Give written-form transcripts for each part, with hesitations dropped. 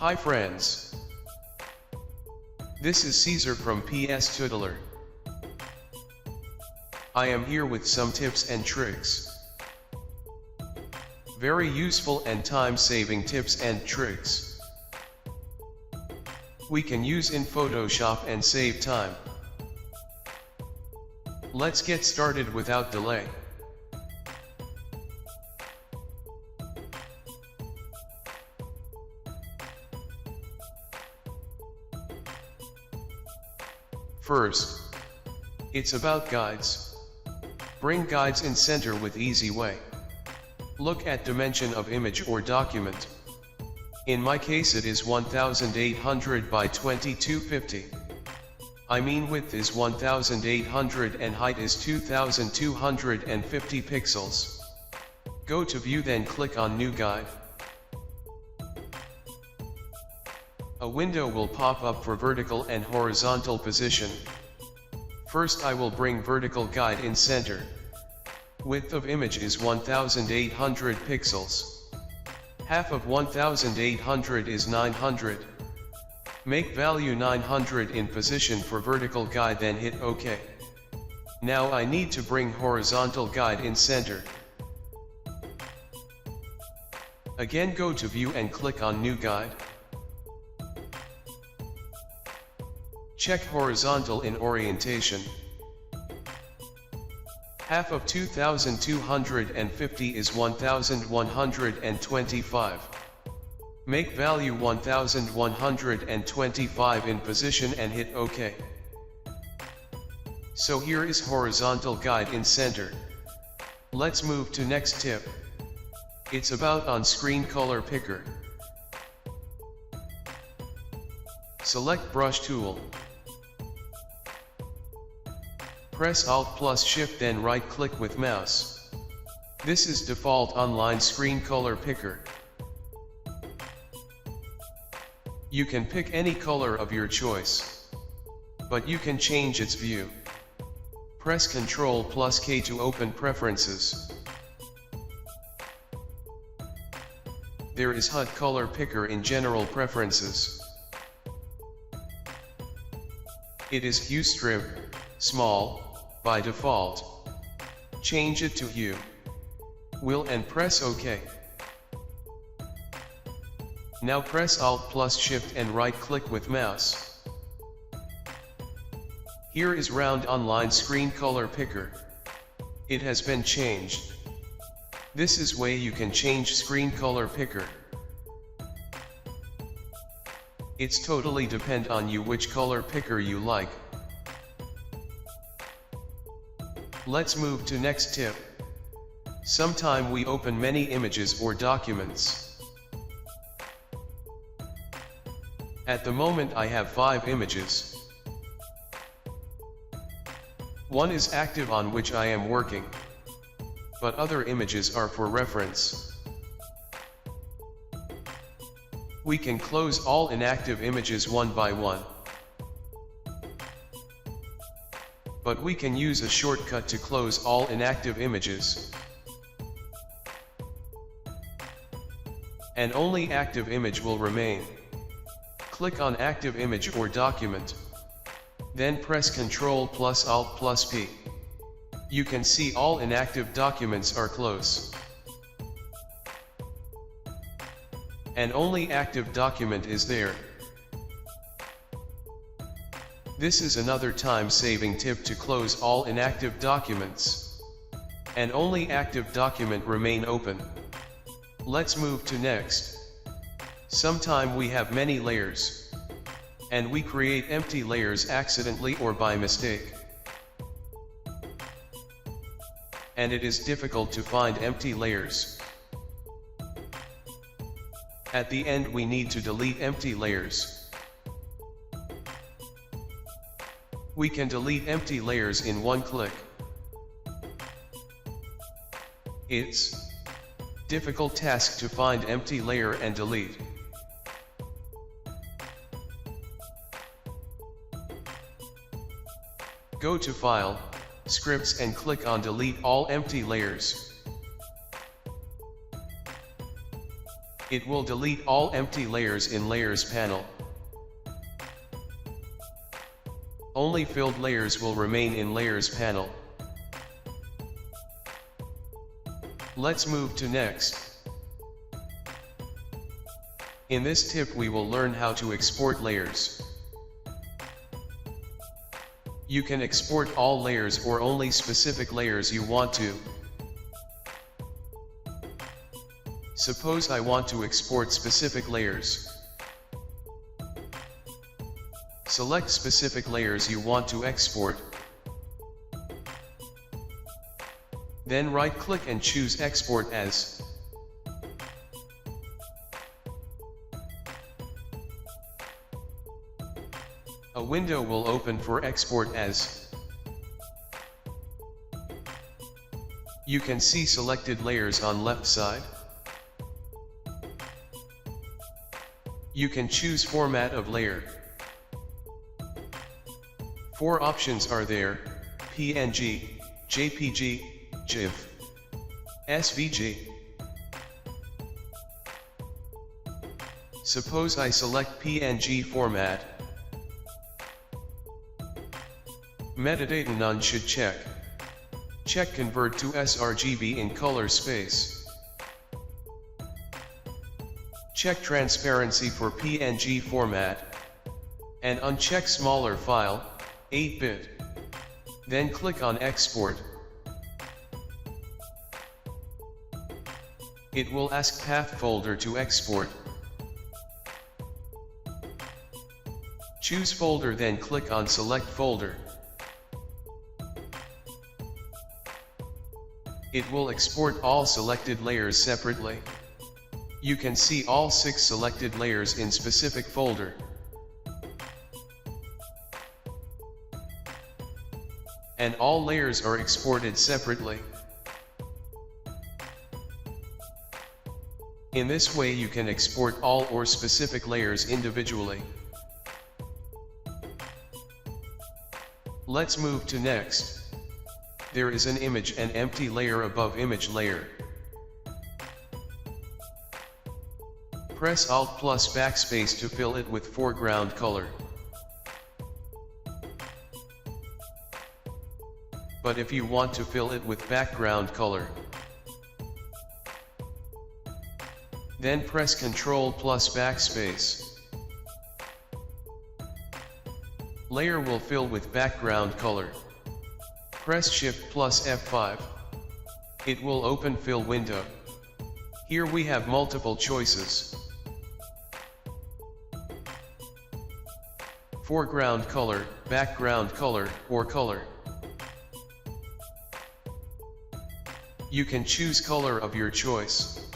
Hi friends. This is Caesar from PS Tutelar. I am here with some tips and tricks. Very useful and time-saving tips and tricks. We can use in Photoshop and save time. Let's get started without delay. First, it's about guides. Bring guides in center with easy way. Look at dimension of image or document. In my case it is 1800 by 2250. I mean width is 1800 and height is 2250 pixels. Go to view, then click on new guide. A window will pop up for vertical and horizontal position. First I will bring vertical guide in center. Width of image is 1800 pixels. Half of 1800 is 900. Make value 900 in position for vertical guide, then hit OK. Now I need to bring horizontal guide in center. Again go to view and click on new guide. Check horizontal in orientation. Half of 2250 is 1125. Make value 1125 in position and hit OK. So here is horizontal guide in center. Let's move to next tip. It's about on-screen color picker. Select brush tool. Press Alt plus Shift, then right click with mouse. This is default online screen color picker. You can pick any color of your choice, but you can change its view. Press Ctrl plus K to open preferences. There is Hud Color Picker in general preferences. It is hue strip, small, by default. Change it to hue. Will and press OK. Now press Alt plus Shift and right click with mouse. Here is round online screen color picker. It has been changed. This is way you can change screen color picker. It's totally depend on you which color picker you like. Let's move to next tip. Sometime we open many images or documents. At the moment I have 5 images. One is active, on which I am working, but other images are for reference. We can close all inactive images one by one. But we can use a shortcut to close all inactive images. And only active image will remain. Click on active image or document. Then press Ctrl plus Alt plus P. You can see all inactive documents are closed. And only active document is there. This is another time-saving tip to close all inactive documents. And only active document remain open. Let's move to next. Sometime we have many layers. And we create empty layers accidentally or by mistake. And it is difficult to find empty layers. At the end we need to delete empty layers. We can delete empty layers in one click. It's difficult task to find empty layer and delete. Go to File, Scripts and click on Delete all empty layers. It will delete all empty layers in Layers panel. Only filled layers will remain in Layers panel. Let's move to Next. In this tip we will learn how to export layers. You can export all layers or only specific layers you want to. Suppose I want to export specific layers. Select specific layers you want to export. Then right-click and choose Export As. A window will open for Export As. You can see selected layers on left side. You can choose Format of Layer. 4 options are there: PNG, JPG, GIF, SVG. Suppose I select PNG format. Metadata none should check. Check Convert to sRGB in color space. Check transparency for PNG format. And uncheck smaller file, 8-bit. Then click on Export. It will ask path folder to export. Choose folder, then click on Select Folder. It will export all selected layers separately. You can see all 6 selected layers in specific folder. And all layers are exported separately. In this way you can export all or specific layers individually. Let's move to Next. There is an image and empty layer above image layer. Press Alt plus backspace to fill it with foreground color. But if you want to fill it with background color, then press Ctrl plus backspace. Layer will fill with background color. Press Shift plus F5. It will open Fill window. Here we have multiple choices: foreground color, background color, or color. You can choose color of your choice.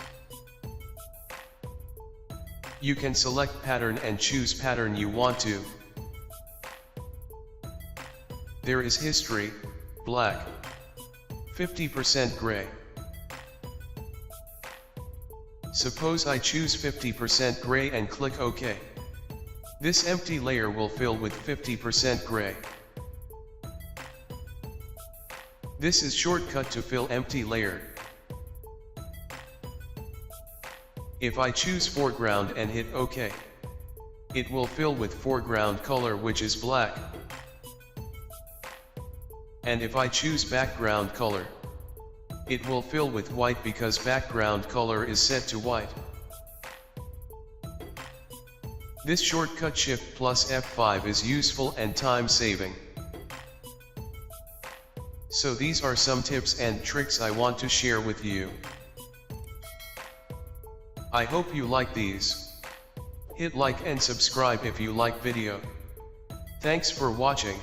You can select pattern and choose pattern you want to. There is history, black, 50% gray. Suppose I choose 50% gray and click OK. This empty layer will fill with 50% gray. This is shortcut to fill empty layer. If I choose foreground and hit OK, it will fill with foreground color, which is black. And if I choose background color, it will fill with white because background color is set to white. This shortcut Shift plus F5 is useful and time saving. So these are some tips and tricks I want to share with you. I hope you like these. Hit like and subscribe if you like video. Thanks for watching.